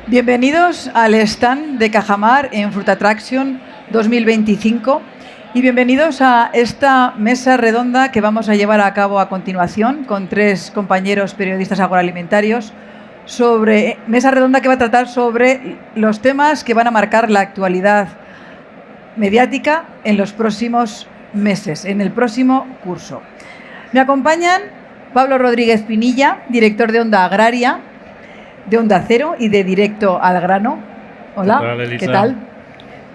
Bienvenidos al stand de Cajamar en Fruit Attraction 2025 y bienvenidos a esta mesa redonda que vamos a llevar a cabo a continuación con 3 compañeros periodistas agroalimentarios. Mesa redonda que va a tratar sobre los temas que van a marcar la actualidad mediática en los próximos meses, en el próximo curso. Me acompañan Pablo Rodríguez Pinilla, director de Onda Agraria, de Onda Cero y de Directo al Grano. Hola, ¿qué tal?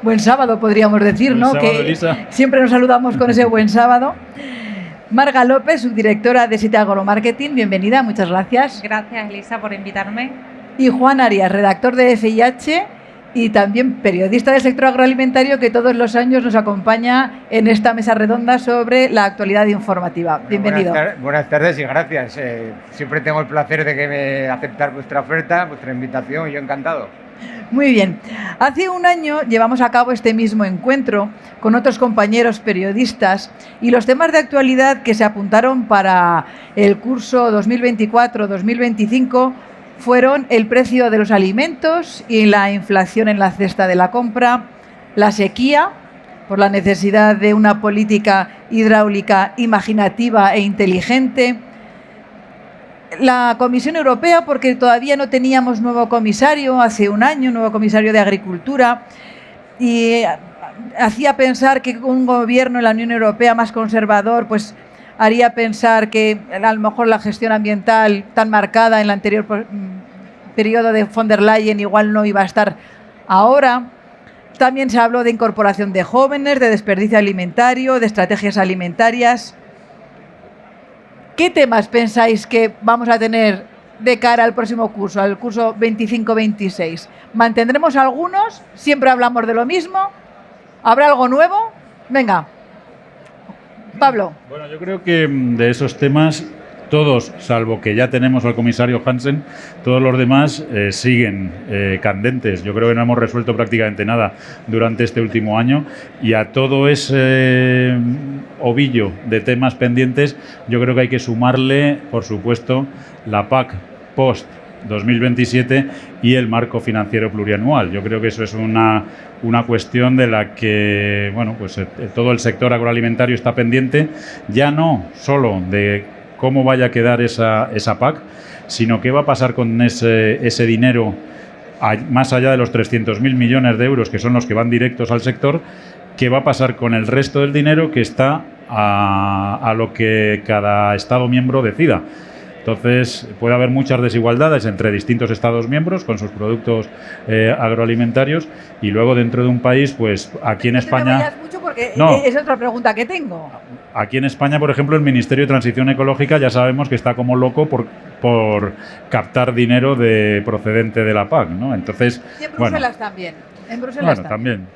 Buen sábado, podríamos decir, buen, ¿no? Sábado, que Elisa. Siempre nos saludamos con ese buen sábado. Marga López, subdirectora de Site Agromarketing, bienvenida, muchas gracias. Gracias, Elisa, por invitarme. Y Juan Arias, redactor de FIH y también periodista del sector agroalimentario, que todos los años nos acompaña en esta mesa redonda sobre la actualidad informativa. Bueno, bienvenido. Buenas tardes y gracias. Siempre tengo el placer de que me aceptar vuestra oferta, vuestra invitación, y yo encantado. Muy bien. Hace un año llevamos a cabo este mismo encuentro con otros compañeros periodistas y los temas de actualidad que se apuntaron para el curso 2024-2025 fueron el precio de los alimentos y la inflación en la cesta de la compra, la sequía, por la necesidad de una política hidráulica imaginativa e inteligente, la Comisión Europea, porque todavía no teníamos nuevo comisario, hace un año, nuevo comisario de Agricultura, y hacía pensar que un gobierno en la Unión Europea más conservador, pues haría pensar que a lo mejor la gestión ambiental tan marcada en el anterior periodo de von der Leyen igual no iba a estar ahora. También se habló de incorporación de jóvenes, de desperdicio alimentario, de estrategias alimentarias. ¿Qué temas pensáis que vamos a tener de cara al próximo curso, al curso 25-26? ¿Mantendremos algunos? ¿Siempre hablamos de lo mismo? ¿Habrá algo nuevo? Venga. Pablo. Bueno, yo creo que de esos temas, todos, salvo que ya tenemos al comisario Hansen, todos los demás siguen candentes. Yo creo que no hemos resuelto prácticamente nada durante este último año y a todo ese ovillo de temas pendientes yo creo que hay que sumarle, por supuesto, la PAC post 2027 y el marco financiero plurianual. Yo creo que eso es una cuestión de la que, bueno, pues todo el sector agroalimentario está pendiente, ya no solo de cómo vaya a quedar esa PAC, sino qué va a pasar con ese dinero más allá de los 300.000 millones de euros que son los que van directos al sector, qué va a pasar con el resto del dinero que está a lo que cada Estado miembro decida. Entonces, puede haber muchas desigualdades entre distintos Estados miembros con sus productos agroalimentarios y luego dentro de un país, pues aquí en España... No me vayas mucho porque es otra pregunta que tengo. Aquí en España, por ejemplo, el Ministerio de Transición Ecológica ya sabemos que está como loco por captar dinero procedente de la PAC, ¿no? Entonces, y en Bruselas también. En Bruselas también.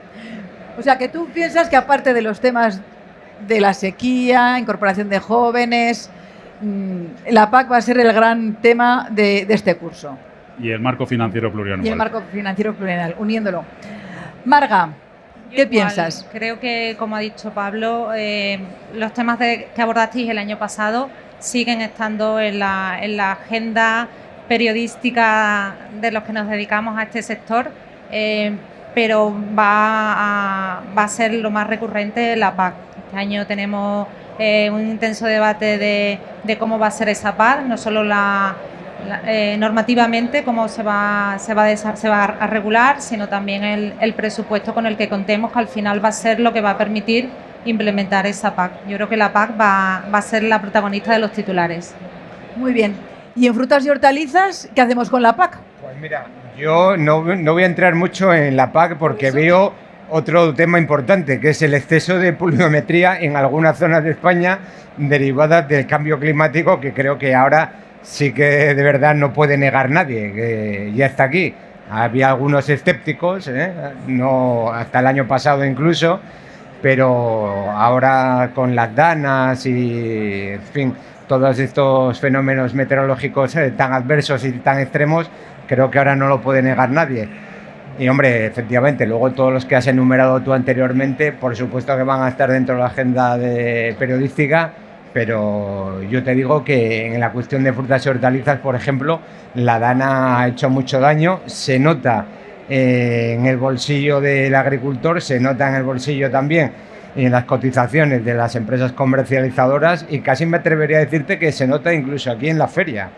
O sea, que tú piensas que aparte de los temas de la sequía, incorporación de jóvenes... la PAC va a ser el gran tema de este curso. Y el marco financiero plurianual. Y el marco financiero plurianual, uniéndolo. Marga, ¿qué piensas? Creo que, como ha dicho Pablo, los temas que abordasteis el año pasado siguen estando en la agenda periodística de los que nos dedicamos a este sector, pero va a ser lo más recurrente la PAC. Este año tenemos un intenso debate de cómo va a ser esa PAC, no solo normativamente cómo se va a regular, sino también el presupuesto con el que contemos, que al final va a ser lo que va a permitir implementar esa PAC. Yo creo que la PAC va a ser la protagonista de los titulares. Muy bien. ¿Y en frutas y hortalizas qué hacemos con la PAC? Pues mira, yo no voy a entrar mucho en la PAC porque veo otro tema importante, que es el exceso de pluviometría en algunas zonas de España derivadas del cambio climático, que creo que ahora sí que de verdad no puede negar nadie, que ya está aquí. Había algunos escépticos, no hasta el año pasado incluso, pero ahora con las danas y, en fin, todos estos fenómenos meteorológicos tan adversos y tan extremos, creo que ahora no lo puede negar nadie. Y hombre, efectivamente, luego todos los que has enumerado tú anteriormente, por supuesto que van a estar dentro de la agenda periodística, pero yo te digo que en la cuestión de frutas y hortalizas, por ejemplo, la dana ha hecho mucho daño, se nota en el bolsillo del agricultor, se nota en el bolsillo también en las cotizaciones de las empresas comercializadoras y casi me atrevería a decirte que se nota incluso aquí en la feria,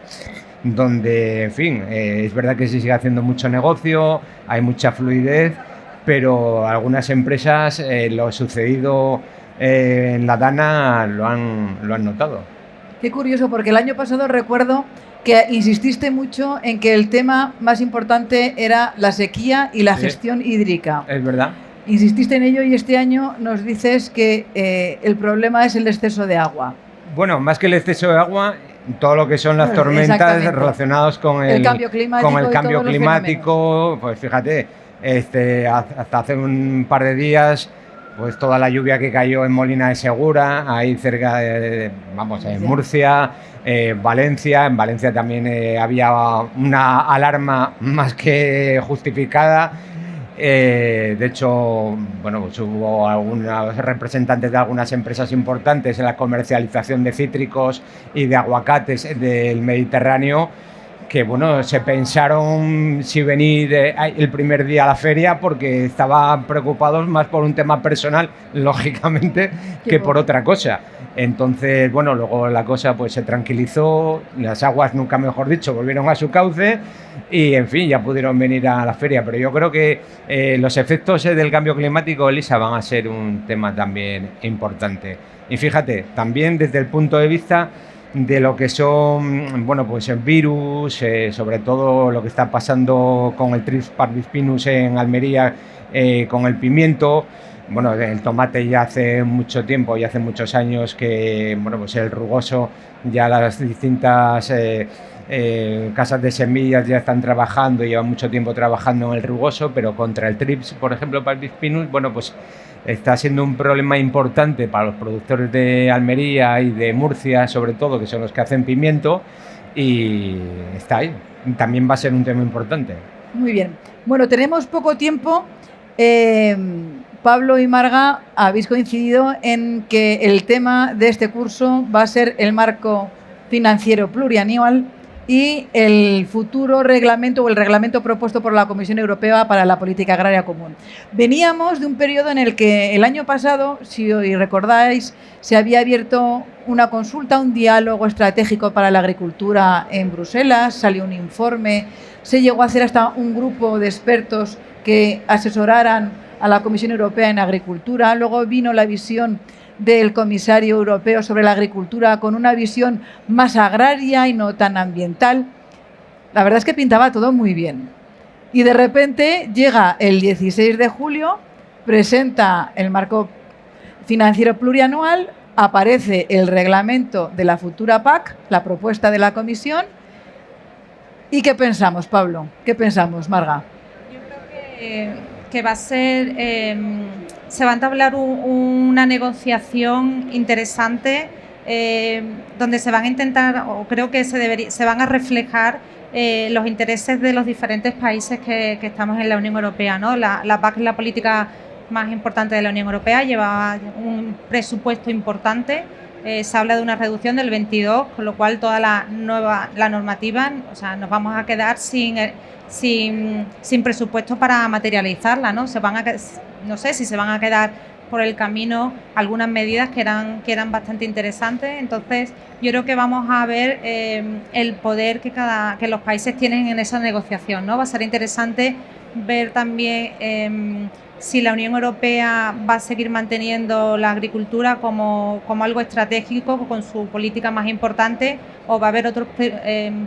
donde, en fin, es verdad que se sigue haciendo mucho negocio, hay mucha fluidez, pero algunas empresas lo sucedido en la dana lo han notado. Qué curioso, porque el año pasado recuerdo que insististe mucho en que el tema más importante era la sequía y la gestión hídrica. Es verdad. Insististe en ello y este año nos dices que el problema es el exceso de agua. Bueno, más que el exceso de agua, todo lo que son las tormentas relacionadas con el cambio climático, pues fíjate, hasta hace un par de días, pues toda la lluvia que cayó en Molina de Segura, ahí cerca en Murcia, Valencia. En Valencia también había una alarma más que justificada. De hecho, bueno, pues hubo algunos representantes de algunas empresas importantes en la comercialización de cítricos y de aguacates del Mediterráneo que, bueno, se pensaron si venir el primer día a la feria porque estaban preocupados más por un tema personal, lógicamente, que por otra cosa. Entonces, bueno, luego la cosa pues se tranquilizó, las aguas, nunca mejor dicho, volvieron a su cauce y, en fin, ya pudieron venir a la feria. Pero yo creo que los efectos del cambio climático, Elisa, van a ser un tema también importante. Y fíjate, también desde el punto de vista de lo que son, bueno, pues el virus, sobre todo lo que está pasando con el Thrips parvispinus en Almería, con el pimiento. Bueno, el tomate ya hace mucho tiempo y hace muchos años que, bueno, pues el rugoso, ya las distintas casas de semillas ya están trabajando, llevan mucho tiempo trabajando en el rugoso, pero contra el Thrips, por ejemplo, parvispinus, bueno, pues está siendo un problema importante para los productores de Almería y de Murcia, sobre todo, que son los que hacen pimiento, y está ahí. También va a ser un tema importante. Muy bien. Bueno, tenemos poco tiempo. Pablo y Marga, habéis coincidido en que el tema de este curso va a ser el marco financiero plurianual y el futuro reglamento o el reglamento propuesto por la Comisión Europea para la Política Agraria Común. Veníamos de un periodo en el que el año pasado, si hoy recordáis, se había abierto una consulta, un diálogo estratégico para la agricultura en Bruselas, salió un informe, se llegó a hacer hasta un grupo de expertos que asesoraran a la Comisión Europea en Agricultura, luego vino la visión del comisario europeo sobre la agricultura con una visión más agraria y no tan ambiental. La verdad es que pintaba todo muy bien. Y de repente llega el 16 de julio, presenta el marco financiero plurianual, aparece el reglamento de la futura PAC, la propuesta de la Comisión. ¿Y qué pensamos, Pablo? ¿Qué pensamos, Marga? Yo creo que va a ser... se va a entablar una negociación interesante donde se van a intentar, o creo que se van a reflejar los intereses de los diferentes países que estamos en la Unión Europea, ¿no? La PAC es la política más importante de la Unión Europea, lleva un presupuesto importante, se habla de una reducción del 22%, con lo cual toda la normativa, o sea, nos vamos a quedar sin presupuesto para materializarla, ¿no? No sé si se van a quedar por el camino algunas medidas que eran bastante interesantes. Entonces, yo creo que vamos a ver el poder que los países tienen en esa negociación, ¿no? Va a ser interesante ver también si la Unión Europea va a seguir manteniendo la agricultura como algo estratégico, con su política más importante, o va a haber otras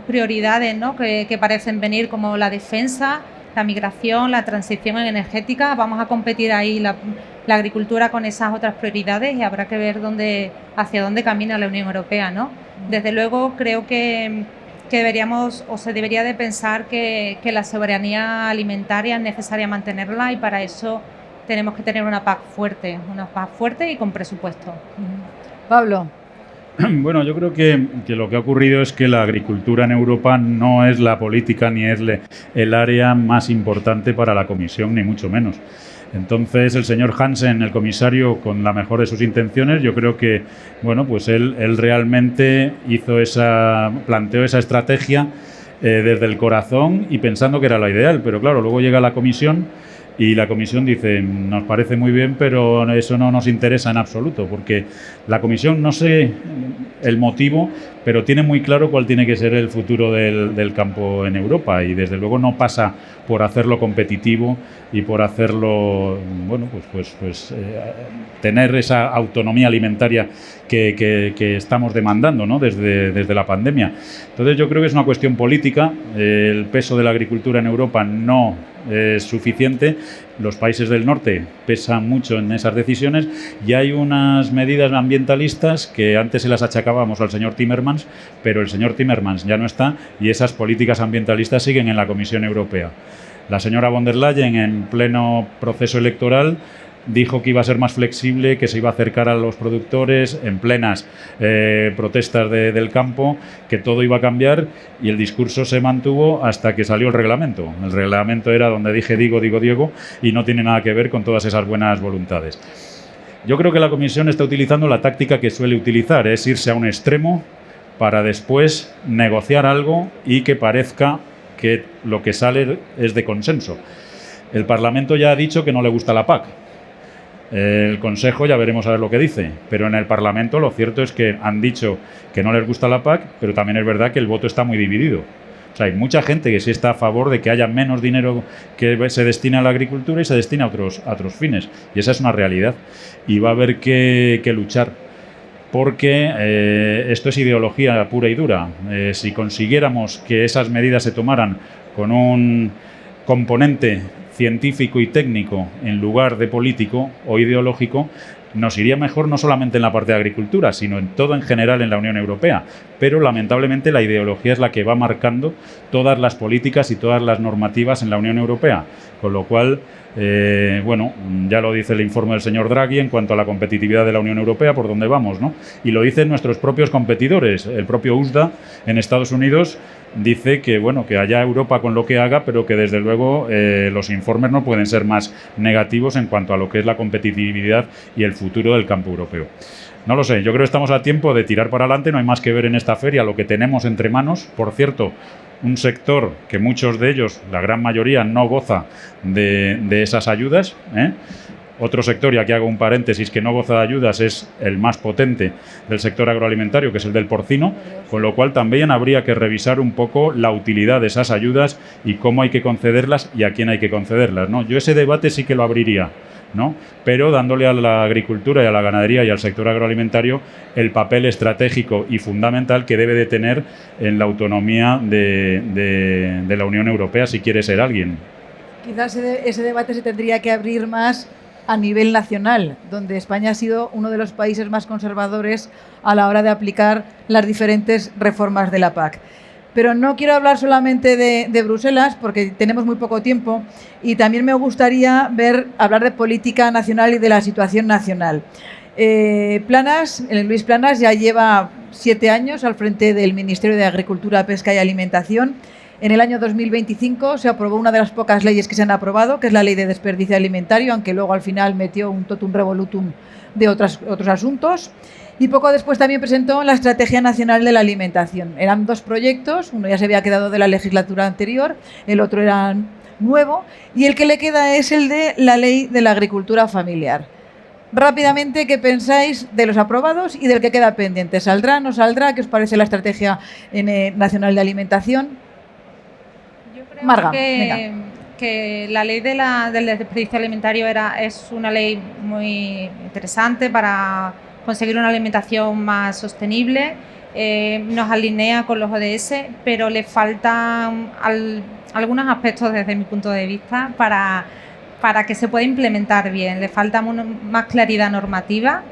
prioridades, ¿no? que parecen venir, como la defensa, la migración, la transición energética. Vamos a competir ahí la agricultura con esas otras prioridades y habrá que ver hacia dónde camina la Unión Europea, ¿no? Desde luego creo que deberíamos, o se debería de pensar que la soberanía alimentaria es necesaria mantenerla, y para eso tenemos que tener una PAC fuerte y con presupuesto. Pablo. Bueno, yo creo que lo que ha ocurrido es que la agricultura en Europa no es la política ni es el área más importante para la Comisión, ni mucho menos. Entonces, el señor Hansen, el comisario, con la mejor de sus intenciones, yo creo que, bueno, pues él realmente planteó esa estrategia desde el corazón y pensando que era la ideal. Pero claro, luego llega la comisión y la comisión dice, nos parece muy bien, pero eso no nos interesa en absoluto, porque la comisión, no sé el motivo, pero tiene muy claro cuál tiene que ser el futuro del campo en Europa, y desde luego no pasa por hacerlo competitivo y por hacerlo, bueno, tener esa autonomía alimentaria que estamos demandando, ¿no?, desde la pandemia. Entonces yo creo que es una cuestión política. El peso de la agricultura en Europa no es suficiente. Los países del norte pesan mucho en esas decisiones y hay unas medidas ambientalistas que antes se las achacábamos al señor Timmermans, pero el señor Timmermans ya no está y esas políticas ambientalistas siguen en la Comisión Europea. La señora von der Leyen, en pleno proceso electoral, dijo que iba a ser más flexible, que se iba a acercar a los productores en plenas protestas del campo, que todo iba a cambiar, y el discurso se mantuvo hasta que salió el reglamento. El reglamento era donde dije digo, Diego, y no tiene nada que ver con todas esas buenas voluntades. Yo creo que la Comisión está utilizando la táctica que suele utilizar, es irse a un extremo para después negociar algo y que parezca que lo que sale es de consenso. El Parlamento ya ha dicho que no le gusta la PAC. El Consejo ya veremos a ver lo que dice, pero en el Parlamento lo cierto es que han dicho que no les gusta la PAC, pero también es verdad que el voto está muy dividido. O sea, hay mucha gente que sí está a favor de que haya menos dinero que se destine a la agricultura y se destine a otros fines, y esa es una realidad, y va a haber que luchar, porque esto es ideología pura y dura. Si consiguiéramos que esas medidas se tomaran con un componente científico y técnico en lugar de político o ideológico, nos iría mejor no solamente en la parte de agricultura, sino en todo en general en la Unión Europea. Pero lamentablemente la ideología es la que va marcando todas las políticas y todas las normativas en la Unión Europea, con lo cual, ya lo dice el informe del señor Draghi en cuanto a la competitividad de la Unión Europea, por dónde vamos, ¿no? Y lo dicen nuestros propios competidores. El propio USDA en Estados Unidos dice que, que allá Europa con lo que haga, pero que desde luego los informes no pueden ser más negativos en cuanto a lo que es la competitividad y el futuro del campo europeo. No lo sé, yo creo que estamos a tiempo de tirar para adelante, no hay más que ver en esta feria lo que tenemos entre manos. Por cierto, un sector que muchos de ellos, la gran mayoría, no goza de esas ayudas, Otro sector, y aquí hago un paréntesis, que no goza de ayudas es el más potente del sector agroalimentario, que es el del porcino, con lo cual también habría que revisar un poco la utilidad de esas ayudas y cómo hay que concederlas y a quién hay que concederlas, ¿no? Yo ese debate sí que lo abriría, ¿no? Pero dándole a la agricultura y a la ganadería y al sector agroalimentario el papel estratégico y fundamental que debe de tener en la autonomía de la Unión Europea si quiere ser alguien. Quizás ese debate se tendría que abrir más a nivel nacional, donde España ha sido uno de los países más conservadores a la hora de aplicar las diferentes reformas de la PAC. Pero no quiero hablar solamente de Bruselas, porque tenemos muy poco tiempo, y también me gustaría hablar de política nacional y de la situación nacional. Luis Planas ya lleva 7 años al frente del Ministerio de Agricultura, Pesca y Alimentación. En el año 2025 se aprobó una de las pocas leyes que se han aprobado, que es la Ley de Desperdicio Alimentario, aunque luego al final metió un totum revolutum de otros asuntos. Y poco después también presentó la Estrategia Nacional de la Alimentación. Eran 2 proyectos, uno ya se había quedado de la legislatura anterior, el otro era nuevo, y el que le queda es el de la Ley de la Agricultura Familiar. Rápidamente, ¿qué pensáis de los aprobados y del que queda pendiente? ¿Saldrá, no saldrá? ¿Qué os parece la Estrategia Nacional de Alimentación? Marga, que la ley del desperdicio alimentario es una ley muy interesante para conseguir una alimentación más sostenible, nos alinea con los ODS, pero le faltan algunos aspectos desde mi punto de vista para que se pueda implementar bien. Le falta más claridad normativa,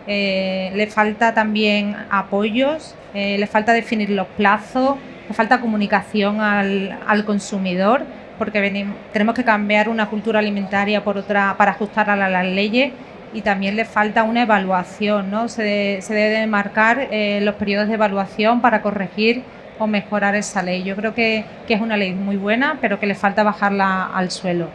le falta también apoyos, le falta definir los plazos, le falta comunicación al consumidor, porque tenemos que cambiar una cultura alimentaria por otra para ajustarla a las leyes, y también le falta una evaluación, ¿no? Se debe marcar los periodos de evaluación para corregir o mejorar esa ley. Yo creo que es una ley muy buena, pero que le falta bajarla al suelo.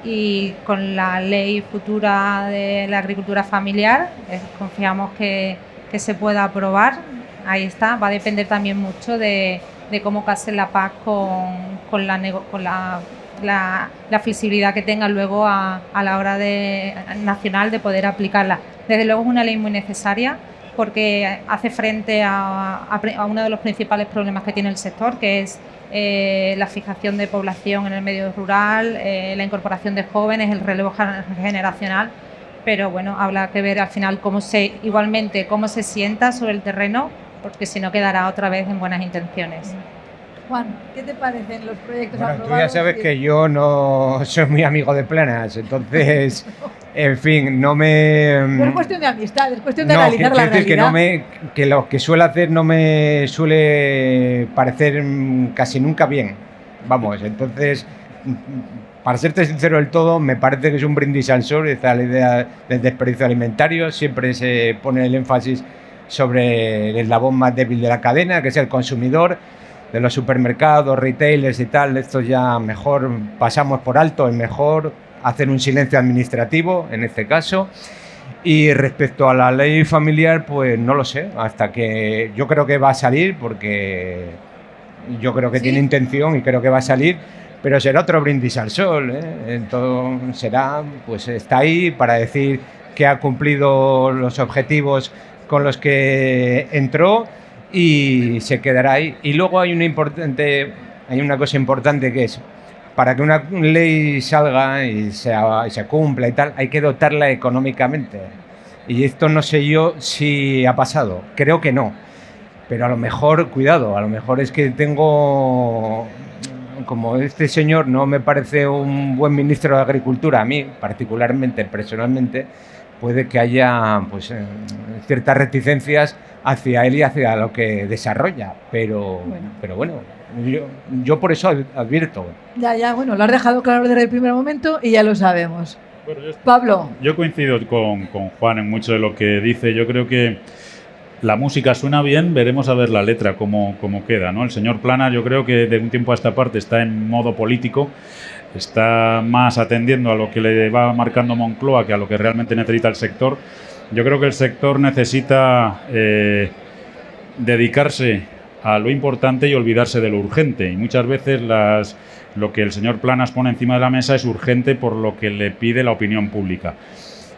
y con la ley futura de la agricultura familiar confiamos que se pueda aprobar. Ahí está, va a depender también mucho de cómo case la PAC con la flexibilidad que tenga luego a la hora nacional de poder aplicarla. Desde luego es una ley muy necesaria porque hace frente a uno de los principales problemas que tiene el sector, que es la fijación de población en el medio rural, la incorporación de jóvenes, el relevo generacional. Pero bueno, habrá que ver al final cómo se sienta sobre el terreno, porque si no quedará otra vez en buenas intenciones. Juan, ¿qué te parecen los proyectos aprobados? Tú ya sabes que yo no soy muy amigo de Planas, entonces, en fin, no me... No es cuestión de amistad, es cuestión de analizar la realidad. Que lo que suele hacer no me suele parecer casi nunca bien. Vamos, entonces, para serte sincero del todo, me parece que es un brindis al sol esta idea del desperdicio alimentario. Siempre se pone el énfasis sobre el eslabón más débil de la cadena, que es el consumidor. De los supermercados, retailers y tal, esto ya mejor pasamos por alto, es mejor hacer un silencio administrativo en este caso. Y respecto a la ley familiar, pues no lo sé, hasta que yo creo que va a salir, porque yo creo que ¿Sí? tiene intención y creo que va a salir, pero será otro brindis al sol, ¿eh? Entonces será, pues está ahí para decir que ha cumplido los objetivos con los que entró, y se quedará ahí. Y luego hay una cosa importante, que es, para que una ley salga y se cumpla y tal, hay que dotarla económicamente. Y esto no sé yo si ha pasado, creo que no. Pero a lo mejor, cuidado, a lo mejor es que como este señor no me parece un buen ministro de Agricultura, a mí particularmente, personalmente, puede que haya pues ciertas reticencias hacia él y hacia lo que desarrolla, pero bueno, yo por eso advierto. Ya, bueno, lo has dejado claro desde el primer momento y ya lo sabemos. Bueno, Pablo. Yo coincido con Juan en mucho de lo que dice. Yo creo que la música suena bien, veremos a ver la letra cómo queda, ¿no? El señor Planas, yo creo que de un tiempo a esta parte está en modo político, está más atendiendo a lo que le va marcando Moncloa que a lo que realmente necesita el sector. Yo creo que el sector necesita dedicarse a lo importante y olvidarse de lo urgente. Y muchas veces lo que el señor Planas pone encima de la mesa es urgente por lo que le pide la opinión pública.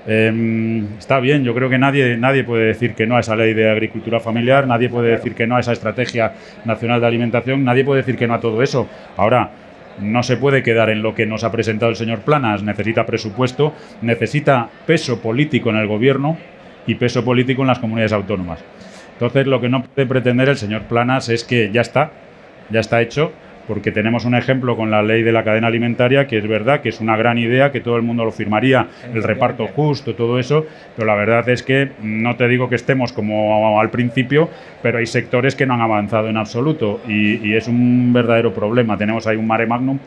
Está bien, yo creo que nadie puede decir que no a esa ley de agricultura familiar, nadie puede decir que no a esa estrategia nacional de alimentación, nadie puede decir que no a todo eso. Ahora, no se puede quedar en lo que nos ha presentado el señor Planas, necesita presupuesto, necesita peso político en el gobierno y peso político en las comunidades autónomas. Entonces, lo que no puede pretender el señor Planas es que ya está hecho, porque tenemos un ejemplo con la ley de la cadena alimentaria, que es verdad que es una gran idea, que todo el mundo lo firmaría, el reparto justo, todo eso, pero la verdad es que no te digo que estemos como al principio, pero hay sectores que no han avanzado en absoluto y es un verdadero problema. Tenemos ahí un mare magnum.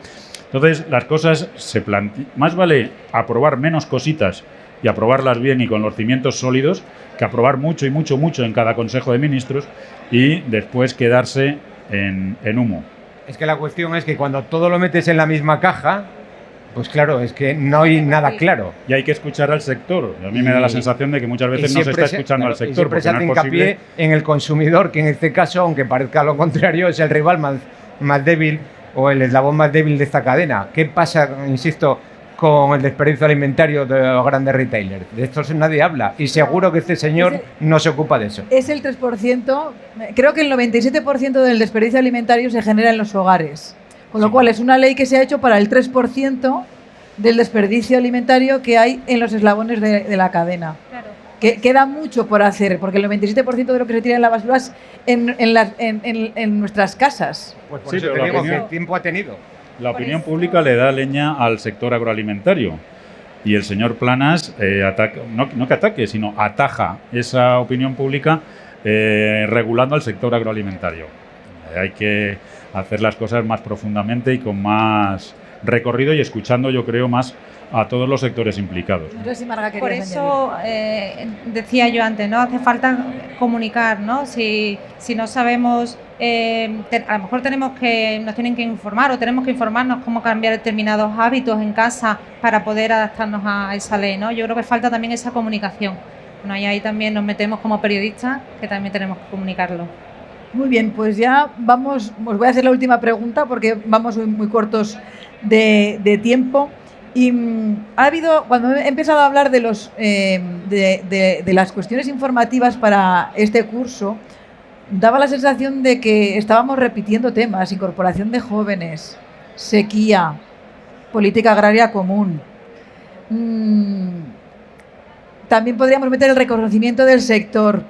Entonces, las cosas se plantean. Más vale aprobar menos cositas y aprobarlas bien y con los cimientos sólidos, que aprobar mucho en cada Consejo de Ministros y después quedarse en humo. Es que la cuestión es que cuando todo lo metes en la misma caja, pues claro, es que no hay nada claro. Y hay que escuchar al sector. A mí me da la sensación de que muchas veces no se está escuchando al sector. Y siempre se hace hincapié en el consumidor, que en este caso, aunque parezca lo contrario, es el rival más débil o el eslabón más débil de esta cadena. ¿Qué pasa, insisto, con el desperdicio alimentario de los grandes retailers? De esto nadie habla y seguro que este señor no se ocupa de eso. Es el 3%, creo que el 97% del desperdicio alimentario se genera en los hogares, con lo cual es una ley que se ha hecho para el 3% del desperdicio alimentario que hay en los eslabones de la cadena. Claro. Que queda mucho por hacer, porque el 97% de lo que se tira en la basura es en nuestras casas. Pues por Sí, eso pero te digo opinión- que tiempo ha tenido. La opinión pública le da leña al sector agroalimentario y el señor Planas no que ataque, sino ataja esa opinión pública regulando al sector agroalimentario. Hay que hacer las cosas más profundamente y con más recorrido y escuchando, yo creo, más a todos los sectores implicados. No sé si Marga Por querías eso decía yo antes, ¿no? Hace falta comunicar, ¿no? Si no sabemos, a lo mejor nos tienen que informar o tenemos que informarnos cómo cambiar determinados hábitos en casa para poder adaptarnos a esa ley, ¿no? Yo creo que falta también esa comunicación. Bueno, y ahí también nos metemos como periodistas, que también tenemos que comunicarlo. Muy bien, pues ya vamos, os voy a hacer la última pregunta porque vamos muy cortos de tiempo. Y ha habido, cuando he empezado a hablar de las cuestiones informativas para este curso, daba la sensación de que estábamos repitiendo temas: incorporación de jóvenes, sequía, política agraria común. También podríamos meter el reconocimiento del sector,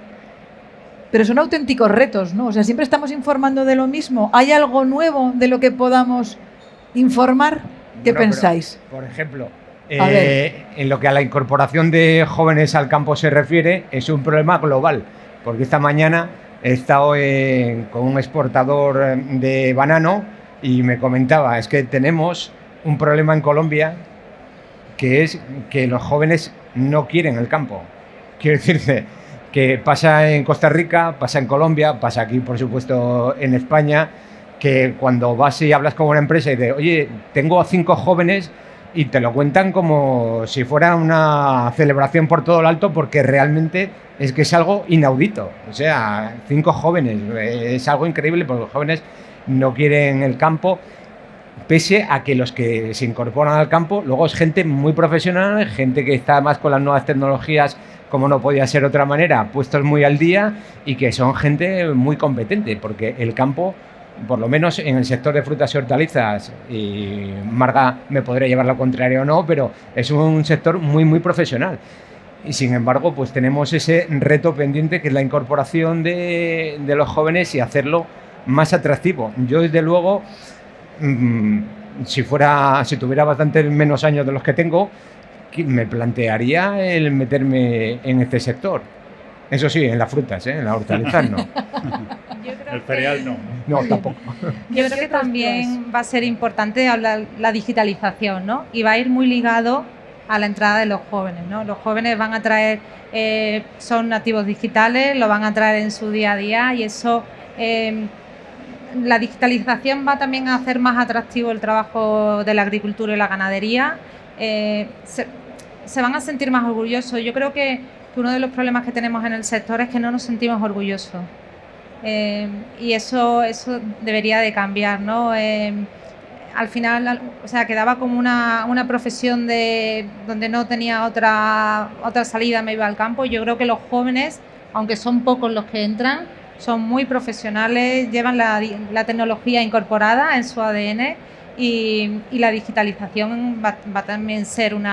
pero son auténticos retos, ¿no? O sea, siempre estamos informando de lo mismo. ¿Hay algo nuevo de lo que podamos informar? ¿Qué pensáis? Por ejemplo, en lo que a la incorporación de jóvenes al campo se refiere, es un problema global, porque esta mañana he estado con un exportador de banano y me comentaba, es que tenemos un problema en Colombia, que es que los jóvenes no quieren el campo. Quiero decirte que pasa en Costa Rica, pasa en Colombia, pasa aquí, por supuesto, en España, que cuando vas y hablas con una empresa y dices, oye, tengo a 5 jóvenes, y te lo cuentan como si fuera una celebración por todo lo alto, porque realmente es que es algo inaudito. O sea, 5 jóvenes, es algo increíble, porque los jóvenes no quieren el campo, pese a que los que se incorporan al campo luego es gente muy profesional, gente que está más con las nuevas tecnologías, como no podía ser de otra manera, puestos muy al día, y que son gente muy competente, porque el campo, por lo menos en el sector de frutas y hortalizas, y Marga me podría llevar lo contrario o no, pero es un sector muy, muy profesional. Y sin embargo, pues tenemos ese reto pendiente, que es la incorporación de los jóvenes y hacerlo más atractivo. Yo, desde luego, si tuviera bastante menos años de los que tengo, me plantearía el meterme en este sector. Eso sí, en las frutas, en las hortalizas no. El cereal no. No, tampoco. Yo creo que también va a ser importante hablar la digitalización, ¿no? Y va a ir muy ligado a la entrada de los jóvenes, ¿no? Los jóvenes van a traer, son nativos digitales, lo van a traer en su día a día, y eso, la digitalización va también a hacer más atractivo el trabajo de la agricultura y la ganadería. Se van a sentir más orgullosos. Yo creo que uno de los problemas que tenemos en el sector es que no nos sentimos orgullosos. Y eso debería de cambiar, ¿no? Al final, o sea, quedaba como una profesión donde no tenía otra salida, me iba al campo. Yo creo que los jóvenes, aunque son pocos los que entran, son muy profesionales, llevan la tecnología incorporada en su ADN, y la digitalización va también a ser un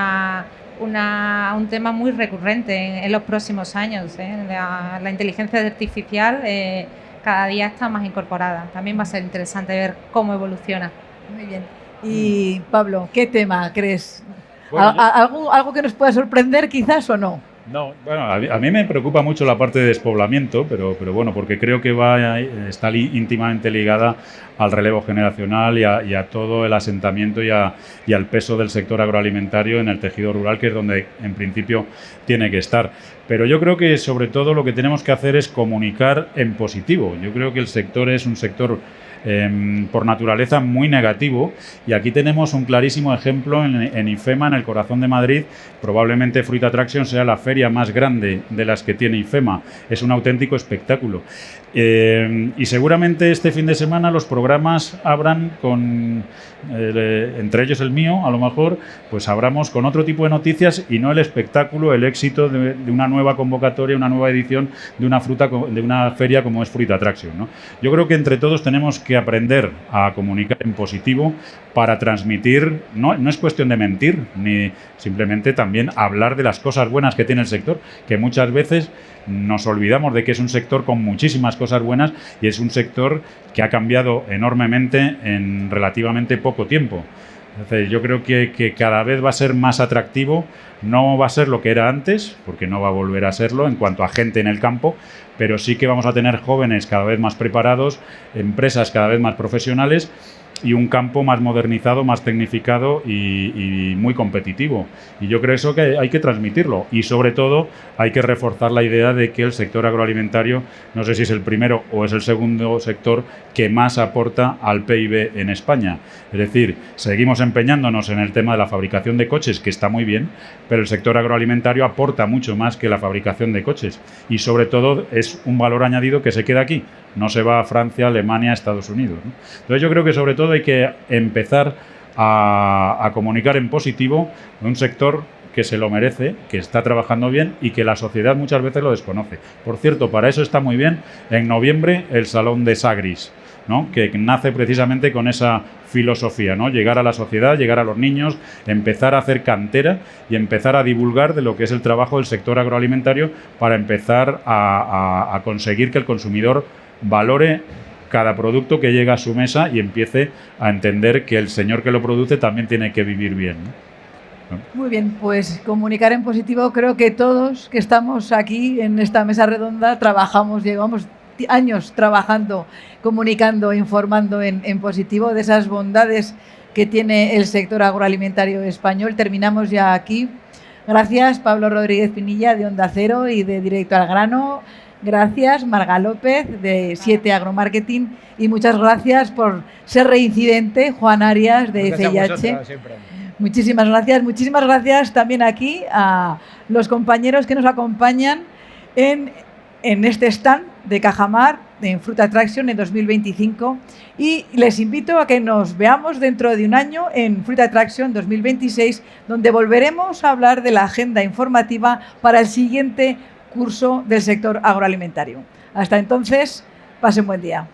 tema muy recurrente en los próximos años. La inteligencia artificial cada día está más incorporada. También va a ser interesante ver cómo evoluciona. Muy bien. Y Pablo, ¿qué tema crees? Bueno, ¿Algo que nos pueda sorprender quizás o no? No, bueno, a mí me preocupa mucho la parte de despoblamiento, pero bueno, porque creo que está íntimamente ligada al relevo generacional y a todo el asentamiento y al peso del sector agroalimentario en el tejido rural, que es donde en principio tiene que estar. Pero yo creo que sobre todo lo que tenemos que hacer es comunicar en positivo. Yo creo que el sector es un sector por naturaleza muy negativo, y aquí tenemos un clarísimo ejemplo en IFEMA, en el corazón de Madrid. Probablemente Fruit Attraction sea la feria más grande de las que tiene IFEMA. Es un auténtico espectáculo. Y seguramente este fin de semana los programas abran con, entre ellos el mío, a lo mejor, pues abramos con otro tipo de noticias y no el espectáculo, el éxito de una nueva convocatoria, una nueva edición de una feria como es Fruit Attraction, ¿no? Yo creo que entre todos tenemos que aprender a comunicar en positivo para transmitir, no es cuestión de mentir, ni simplemente también hablar de las cosas buenas que tiene el sector, que muchas veces nos olvidamos de que es un sector con muchísimas cosas buenas, y es un sector que ha cambiado enormemente en relativamente poco tiempo. Entonces, yo creo que cada vez va a ser más atractivo. No va a ser lo que era antes, porque no va a volver a serlo en cuanto a gente en el campo, pero sí que vamos a tener jóvenes cada vez más preparados, empresas cada vez más profesionales, y un campo más modernizado, más tecnificado y muy competitivo. Y yo creo eso que hay que transmitirlo y sobre todo hay que reforzar la idea de que el sector agroalimentario, no sé si es el primero o es el segundo sector que más aporta al PIB en España. Es decir, seguimos empeñándonos en el tema de la fabricación de coches, que está muy bien, pero el sector agroalimentario aporta mucho más que la fabricación de coches y sobre todo es un valor añadido que se queda aquí, no se va a Francia, Alemania, Estados Unidos, ¿no? Entonces yo creo que sobre todo hay que empezar a comunicar en positivo de un sector que se lo merece, que está trabajando bien y que la sociedad muchas veces lo desconoce. Por cierto, para eso está muy bien en noviembre el Salón de Sagris, ¿no? Que nace precisamente con esa filosofía, ¿no? Llegar a la sociedad, llegar a los niños, empezar a hacer cantera y empezar a divulgar de lo que es el trabajo del sector agroalimentario para empezar a conseguir que el consumidor valore cada producto que llega a su mesa y empiece a entender que el señor que lo produce también tiene que vivir bien, ¿no? Muy bien, pues comunicar en positivo, creo que todos que estamos aquí en esta mesa redonda llevamos años trabajando, comunicando, informando en positivo de esas bondades que tiene el sector agroalimentario español. Terminamos ya aquí. Gracias, Pablo Rodríguez Pinilla, de Onda Cero y de Directo al Grano. Gracias, Marga López, de 7 Agromarketing. Y muchas gracias por ser reincidente, Juan Arias, de FIH. Muchísimas gracias también aquí a los compañeros que nos acompañan en este stand de Cajamar en Fruit Attraction en 2025 y les invito a que nos veamos dentro de un año en Fruit Attraction 2026, donde volveremos a hablar de la agenda informativa para el siguiente curso del sector agroalimentario. Hasta entonces, pasen buen día.